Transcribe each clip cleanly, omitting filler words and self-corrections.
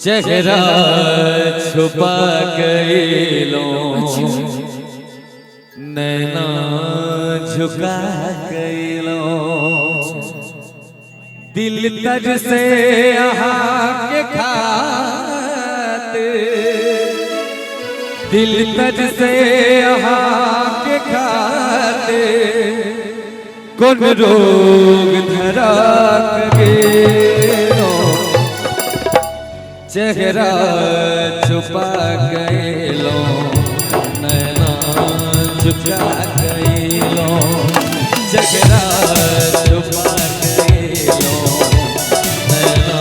चेहरा छुपा गईलो नैना झुका गईलो दिल तज से के खाते दिल तज से के खाते कौन रोग धरा गईलो चेहरा छुपा गईलो नैना झुका गईलो चेहरा छुपा गईलो नैना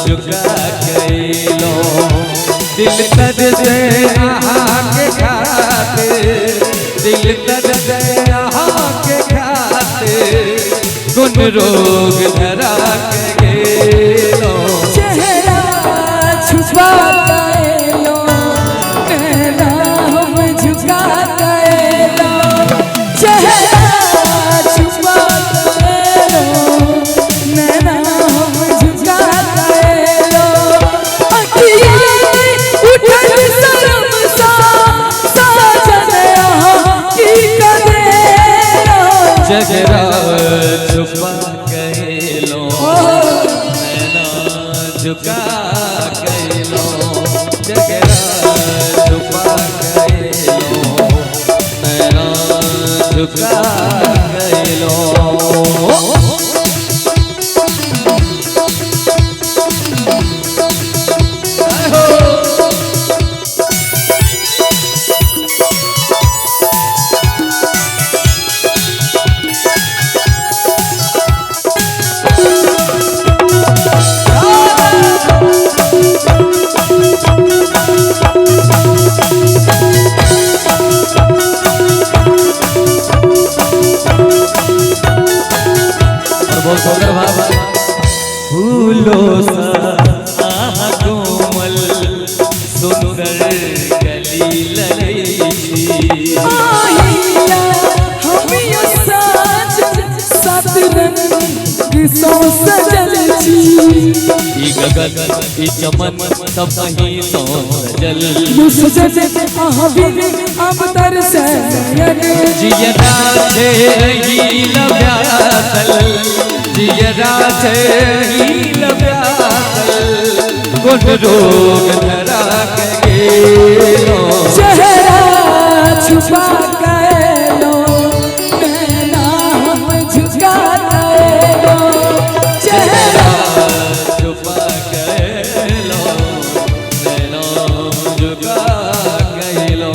झुका गईलो दिल तज से के खाते दिल तज से के खाते कौन रोग धरा गईलो छुपा गईलो नैना हम झुका गईलो चेहरा छुपा गईलो नैना हम झुका गईलो अखियाँ उठल शर्म सा साजन की कदेलो चेहरा छुपा गईलो नैना झुका गईलो चेहरा छुपा गईलो नैना झुका गईलो फूलों सा कोमल सुंदर गली लगी सात रंग सौ सजल गगन चमन सब कहीं सो सजल अब तरसे जियरा छे हील प्यासल जियरा छे हील प्यासल कौन रोग धरा गईलो चेहरा छुपा गईलो नैना हम झुका गईलो चेहरा छुपा गईलो नैना झुका गईलो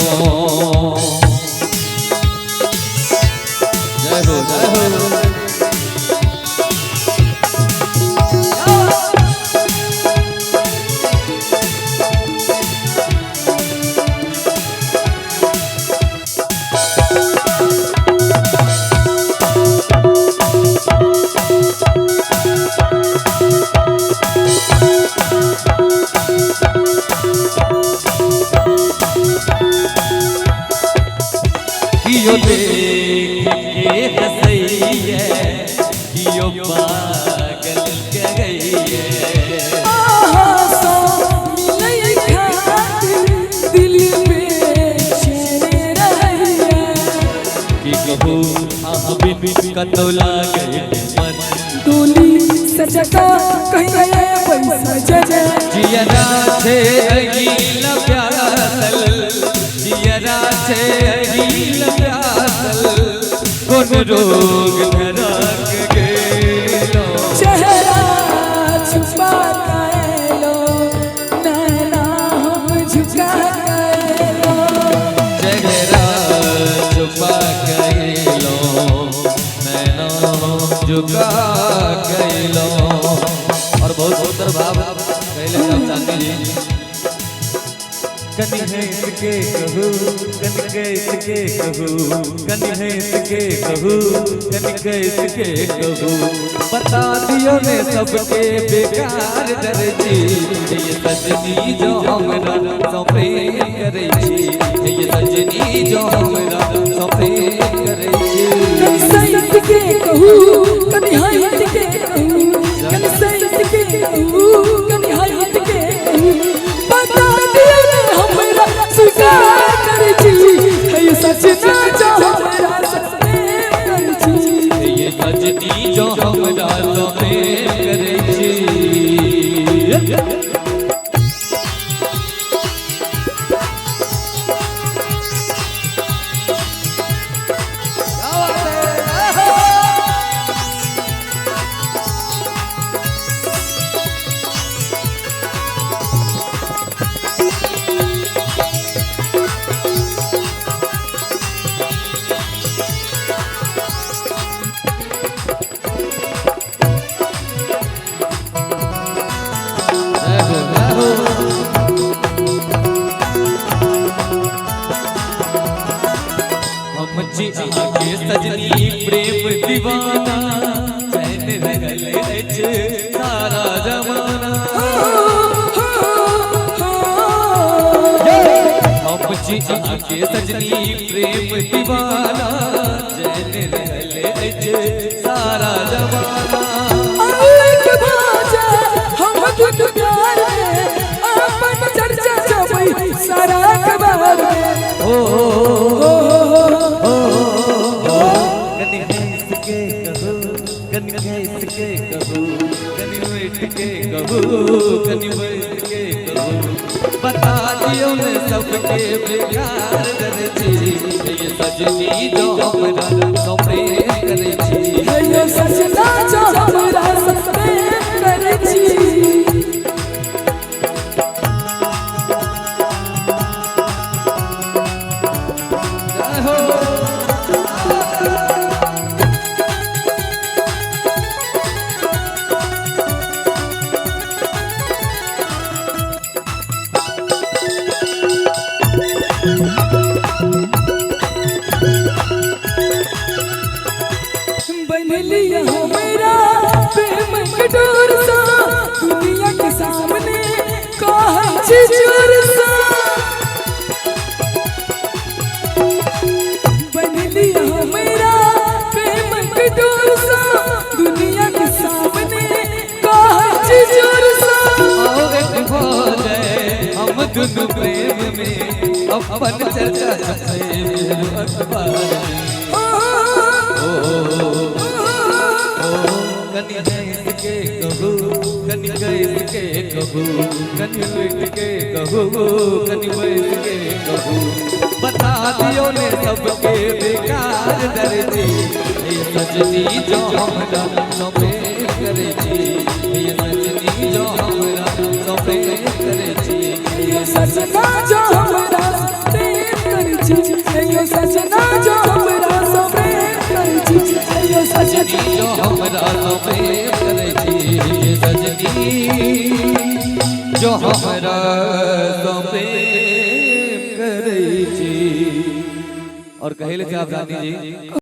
जय हो जय हो कियो देख के हंसइए कियो पागल के गइए सो मिलई खातिर दिल में चैन रहिए कि कहू बिन कतौला गए मन डोली सजका कहीं गए पैसा जजे जियरा छे अगील प्यासल जियरा छे अगील प्यासल कौन रोग धरा गईलो चेहरा छुपा गईलो नैना हम झुका गईलो चेहरा छुपा गईलो नैना झुका गईलो और बहुत सुंदर भाव कहले सब चांदी जी कनी है इसके कहू कनी के इसके कहू कनी है इसके कहू कनी के इसके कहू बता दियो ने सबके बेकार दर्जी ये सजनी जो हमरा सौंपे करे छी ये सजनी जो हमरा सौंपे करे छी कनी सैत के कहू कनी हाथ के कहू कनी सैत के कहू कनी हाथ के कहू अजी आके सजनी प्रेम दीवाना जैने रहले जे सारा जमाना आके बाजा हम दुख प्यार में अपन चर्चा जबई सारा खबर में ओ कनी हंस के कहो कनी हंस के कहो कनी बैठ के कहो कनी बैठ के कहो बता दियो ने सबके प्यार करे छी ये सजनी जो हमरा तो प्रेम करे छी ये सजना जो हमरा सपने करे छी बनलिया मेरा प्रेम के डोर सा दुनिया के सामने कहै छी जोर सा बनलिया मेरा प्रेम के डोर सा दुनिया के सामने कहै छी जोर सा आओ एक हो जाए हम दोनों प्रेम में अपन चर्चा छपे अखबार में कनी हंस के कहो कनी कैस के कहो कनी बैठ के कहो कनी बैठ के कहो बता दियो ने सबके बेकार डरे छी ये सजनी जो हमरा सबे करे छी ये सजनी जो हमरा सबे करे छी ये सजना जो हमरा प्रेम करे छी ये सजना जो हमरा सबे करे छी ये सजनी जो हमरा सबे करे छी ये सजनी जो हमरा सबे करे छी और कहेले आप रानी जी